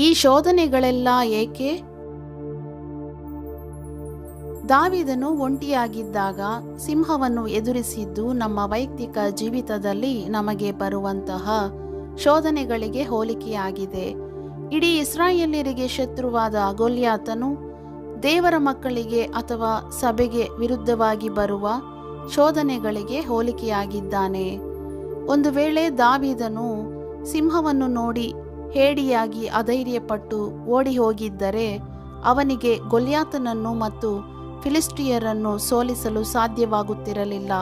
ಈ ಶೋಧನೆಗಳೆಲ್ಲ ಏಕೆ? ದಾವೀದನು ಒಂಟಿಯಾಗಿದ್ದಾಗ ಸಿಂಹವನ್ನು ಎದುರಿಸಿದ್ದು ನಮ್ಮ ವೈಯಕ್ತಿಕ ಜೀವಿತದಲ್ಲಿ ನಮಗೆ ಬರುವಂತಹ ಶೋಧನೆಗಳಿಗೆ ಹೋಲಿಕೆಯಾಗಿದೆ. ಇಡೀ ಇಸ್ರಾಯೇಲ್ಯರಿಗೆ ಶತ್ರುವಾದ ಗೊಲ್ಯಾತನು ದೇವರ ಮಕ್ಕಳಿಗೆ ಅಥವಾ ಸಭೆಗೆ ವಿರುದ್ಧವಾಗಿ ಬರುವ ಶೋಧನೆಗಳಿಗೆ ಹೋಲಿಕೆಯಾಗಿದ್ದಾನೆ. ಒಂದು ವೇಳೆ ದಾವೀದನು ಸಿಂಹವನ್ನು ನೋಡಿ ಹೇಡಿಯಾಗಿ ಅಧೈರ್ಯಪಟ್ಟು ಓಡಿ ಹೋಗಿದ್ದರೆ ಅವನಿಗೆ ಗೊಲ್ಯಾತನನ್ನು ಮತ್ತು ಫಿಲಿಸ್ಟಿಯರನ್ನು ಸೋಲಿಸಲು ಸಾಧ್ಯವಾಗುತ್ತಿರಲಿಲ್ಲ.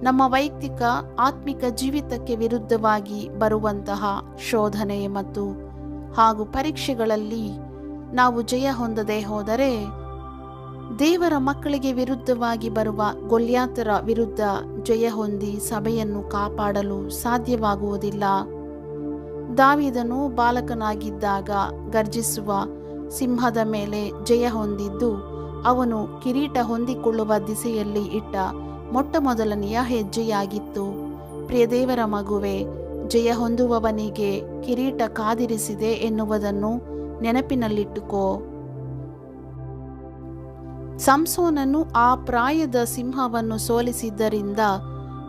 ನಮ್ಮ ವೈಯಕ್ತಿಕ ಆತ್ಮಿಕ ಜೀವಿತಕ್ಕೆ ವಿರುದ್ಧವಾಗಿ ಬರುವಂತಹ ಶೋಧನೆ ಹಾಗೂ ಪರೀಕ್ಷೆಗಳಲ್ಲಿ ನಾವು ಜಯ ಹೊಂದದೆ ಹೋದರೆ ದೇವರ ಮಕ್ಕಳಿಗೆ ವಿರುದ್ಧವಾಗಿ ಬರುವ ಗೊಲ್ಯಾತರ ವಿರುದ್ಧ ಜಯ ಹೊಂದಿ ಸಭೆಯನ್ನು ಕಾಪಾಡಲು ಸಾಧ್ಯವಾಗುವುದಿಲ್ಲ. ದಾವೀದನು ಬಾಲಕನಾಗಿದ್ದಾಗ ಗರ್ಜಿಸುವ ಸಿಂಹದ ಮೇಲೆ ಜಯ ಹೊಂದಿದ್ದು ಅವನು ಕಿರೀಟ ಹೊಂದಿಕೊಳ್ಳುವ ದಿಸೆಯಲ್ಲಿ ಇಟ್ಟ ಮೊಟ್ಟಮೊದಲನೆಯ ಹೆಜ್ಜೆಯಾಗಿತ್ತು. ಪ್ರಿಯದೇವರ ಮಗುವೆ, ಜಯ ಹೊಂದುವವನಿಗೆ ಕಿರೀಟ ಕಾದಿರಿಸಿದೆ ಎನ್ನುವುದನ್ನು ನೆನಪಿನಲ್ಲಿಟ್ಟುಕೋ. ಸಂಸೋನನು ಆ ಪ್ರಾಯದ ಸಿಂಹವನ್ನು ಸೋಲಿಸಿದ್ದರಿಂದ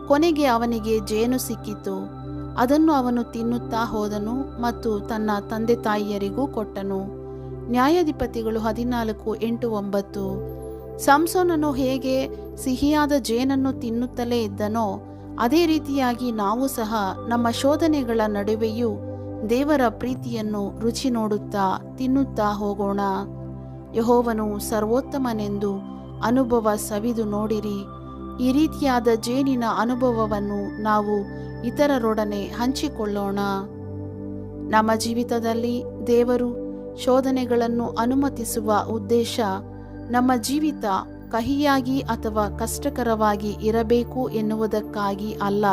ಕೊನೆಗೆ ಅವನಿಗೆ ಜೇನು ಸಿಕ್ಕಿತು. ಅದನ್ನು ಅವನು ತಿನ್ನುತ್ತಾ ಹೋದನು ಮತ್ತು ತನ್ನ ತಂದೆ ತಾಯಿಯರಿಗೂ ಕೊಟ್ಟನು. ನ್ಯಾಯಾಧಿಪತಿಗಳು 14:8-9. ಸಂಸೋನನು ಹೇಗೆ ಸಿಹಿಯಾದ ಜೇನನ್ನು ತಿನ್ನುತ್ತಲೇ ಇದ್ದನೋ ಅದೇ ರೀತಿಯಾಗಿ ನಾವು ಸಹ ನಮ್ಮ ಶೋಧನೆಗಳ ನಡುವೆಯೂ ದೇವರ ಪ್ರೀತಿಯನ್ನು ರುಚಿ ನೋಡುತ್ತಾ ತಿನ್ನುತ್ತಾ ಹೋಗೋಣ. ಯೆಹೋವನು ಸರ್ವೋತ್ತಮನೆಂದು ಅನುಭವ ಸವಿದು ನೋಡಿರಿ. ಈ ರೀತಿಯಾದ ಜೇನಿನ ಅನುಭವವನ್ನು ನಾವು ಇತರರೊಡನೆ ಹಂಚಿಕೊಳ್ಳೋಣ. ನಮ್ಮ ಜೀವಿತದಲ್ಲಿ ದೇವರು ಶೋಧನೆಗಳನ್ನು ಅನುಮತಿಸುವ ಉದ್ದೇಶ ನಮ್ಮ ಜೀವಿತ ಕಹಿಯಾಗಿ ಅಥವಾ ಕಷ್ಟಕರವಾಗಿ ಇರಬೇಕು ಎನ್ನುವುದಕ್ಕಾಗಿ ಅಲ್ಲ,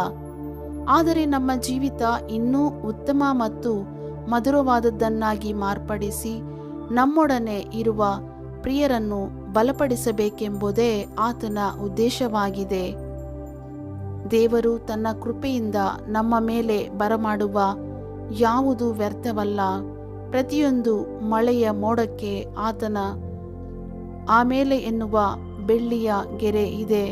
ಆದರೆ ನಮ್ಮ ಜೀವಿತ ಇನ್ನೂ ಉತ್ತಮ ಮತ್ತು ಮಧುರವಾದದ್ದನ್ನಾಗಿ ಮಾರ್ಪಡಿಸಿ ನಮ್ಮೊಡನೆ ಇರುವ ಪ್ರಿಯರನ್ನು ಬಲಪಡಿಸಬೇಕೆಂಬುದೇ ಆತನ ಉದ್ದೇಶವಾಗಿದೆ. ದೇವರು ತನ್ನ ಕೃಪೆಯಿಂದ ನಮ್ಮ ಮೇಲೆ ಬರಮಾಡುವ ಯಾವುದು ವ್ಯರ್ಥವಲ್ಲ. ಪ್ರತಿಯೊಂದು ಮಳೆಯ ಮೋಡಕ್ಕೆ ಆತನ ಆಮೇಲೆ ಎನ್ನುವ ಬೆಳ್ಳಿಯ ಗೆರೆ ಇದೆ.